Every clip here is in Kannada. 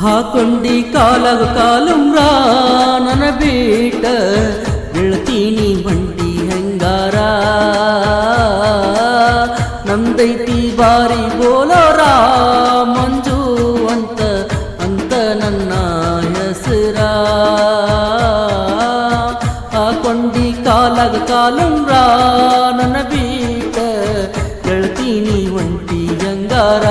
ಹಾಕೊಂಡಿ ಕಾಲಗ ಕಾಲುಮ್ರ ನನ್ನ ಬೀಟ ಬೀಳ್ತೀನಿ ಬಂಡಿ ಹೆಂಗಾರ ನಮ್ದೈತಿ ಬಾರಿ ಬೋಲೋರ ಮಂಜು ಅಂತ ನನ್ನ ಹೆಸರ ಹಾಕೊಂಡಿ ಕಾಲಗ ಕಾಲುಮ್ರ ನನ್ನ ಬೀಟ ಬೀಳ್ತೀನಿ ಒಂಟಿ ಹೆಂಗಾರ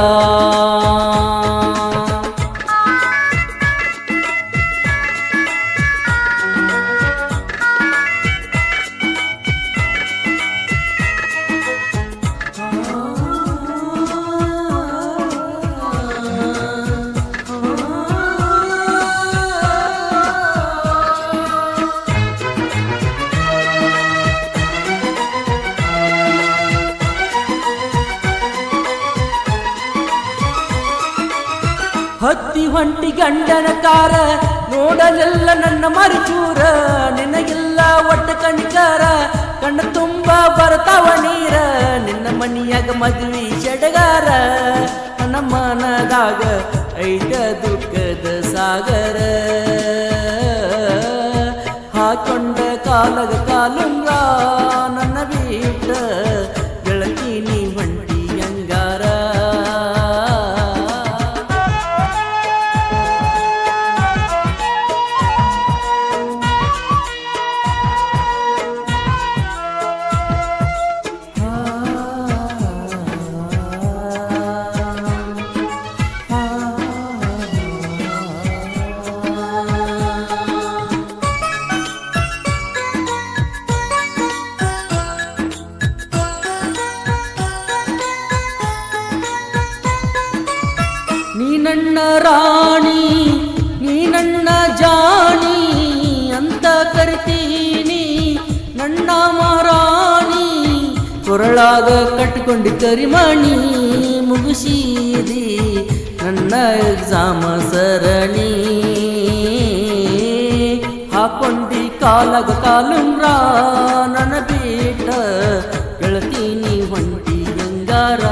ಹತ್ತಿ ಹೊಂಟಿ ಗಂಡನ ಕಾರ ನೋಡಲೆಲ್ಲ ನನ್ನ ಮರಿಚೂರ ನಿನಗಿಲ್ಲ ಒಟ್ಟ ಕಣ್ಕಾರ ಕಣ್ಣ ತುಂಬ ಬರ್ತಾವ ನೀರ ನಿನ್ನ ಮನಿಯಾಗ ಮದುವೆ ಸಡಗಾರ ನನ್ನ ಮನದಾಗ ಐದ ದುಃಖದ ಸಾಗರ ಹಾಕೊಂಡ ಕಾಲಗ ಕಾಲುಂಗ ನನ್ನ ಬೀಟ ಗೆಳತೀನಿ ಹೊಂಟಿ ಅಂಗಾರ ನೀ ನನ್ನ ರಾಣಿ ನೀ ನನ್ನ ಜಾಣಿ ಅಂತ ಕರಿತೀನಿ ನನ್ನ ಮಹಾರಾಣಿ ಕೊರಳಾಗ ಕಟ್ಟಿಕೊಂಡಿ ಕರಿಮಣಿ ಮುಗಿಸಿದಿ ನನ್ನ ಎಕ್ಸಾಮ ಸರಣಿ ಹಾಕೊಂಡಿ ಕಾಲಗ ಕಾಲುಮ್ರ ನನ್ನ ಬೀಟ ಗೆಳತೀನಿ ಹೊಂಟಿ ಗಂಗಾರ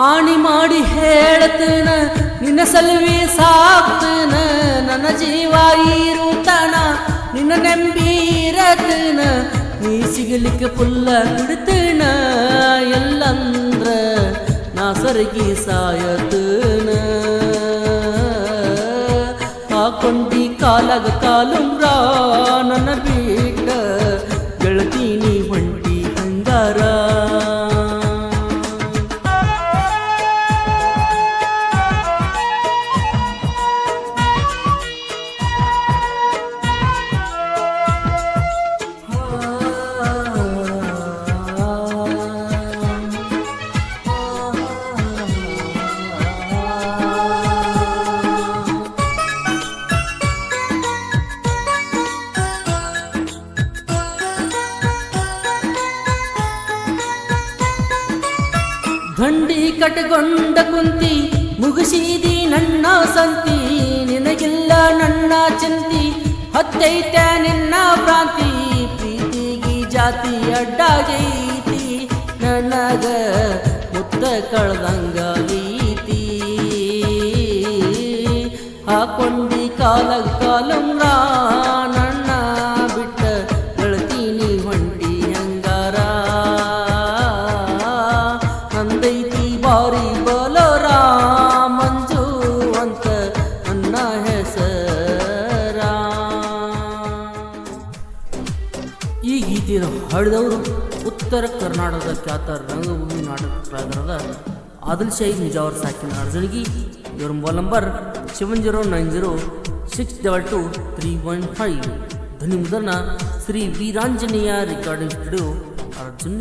ಆಣಿ ಮಾಡಿ ಹೇಳ್ತನ ನಿನ್ನ ಸಲುವೆ ಸಾಕ್ತನ ನನ್ನ ಜೀವ ಇರುತ್ತಾನ ನಿನ್ನ ನಂಬಿರತನ ನೀ ಸಿಗಲಿಕ್ಕೆ ಪುಲ್ಲ ಬಿಡ್ತನ ಎಲ್ಲಂದ್ರ ನಾ ಸರಗಿ ಸಾಯತನ ಹಾಕೊಂಡಿ ಕಾಲಗ ಕಾಲುಮ್ರ ನನ್ನ ಬೀಟ ಗೆಳತೀನಿ ಹೊಂಟಿ ಹಂಗಾರ ದಂಡಿ ಕಟಗೊಂಡ ಕುಂತಿ ಮುಗಿಸಿದಿ ನನ್ನ ಸಂತಿ ನಿನಗಿಲ್ಲ ನನ್ನ ಚಿಂತಿ ಹತ್ತೈತ ನಿನ್ನ ಭ್ರಾಂತಿ ಪ್ರೀತಿಗಿ ಜಾತಿ ಅಡ್ಡಾಗೈತಿ ನನಗ ಮುತ್ತ ಕಳ್ದಂಗೈತಿ ಹಾಕೊಂಡಿ ಕಾಲಗ ಕಾಲುಮ್ರ ನನ್ನ ಬಿಟ್ಟ ಗೆಳತೀನಿ ಹೊಂಟಿ ಹಂಗಾರ ನಂದೈತಿ ಬಾರಿ ಬೋಲೋರ ಮಂಜು ಅಂತ ನನ್ನ ಹೆಸರ. ಈ ಗೀತೆಯನ್ನು ಹಾಡಿದವರು ಉತ್ತರ ಕರ್ನಾಟಕದ ಖ್ಯಾತ ರಂಗಭೂಮಿ ನಾಟಕರಾದ ಆದಿಲ್ ಶಾಹಿ ನಿಜಾವರ ಸಾಕಿನ ಅರ್ಜುನಿಗಿ. ಇವರ ಮೊಬೈಲ್ ನಂಬರ್ 7090622315. ಧ್ವನಿ ಮುದ್ರಣ ಶ್ರೀ ವೀರಾಂಜನೇಯ ರೆಕಾರ್ಡಿಂಗ್ ಸ್ಟುಡಿಯೋ ಅರ್ಜುನ್.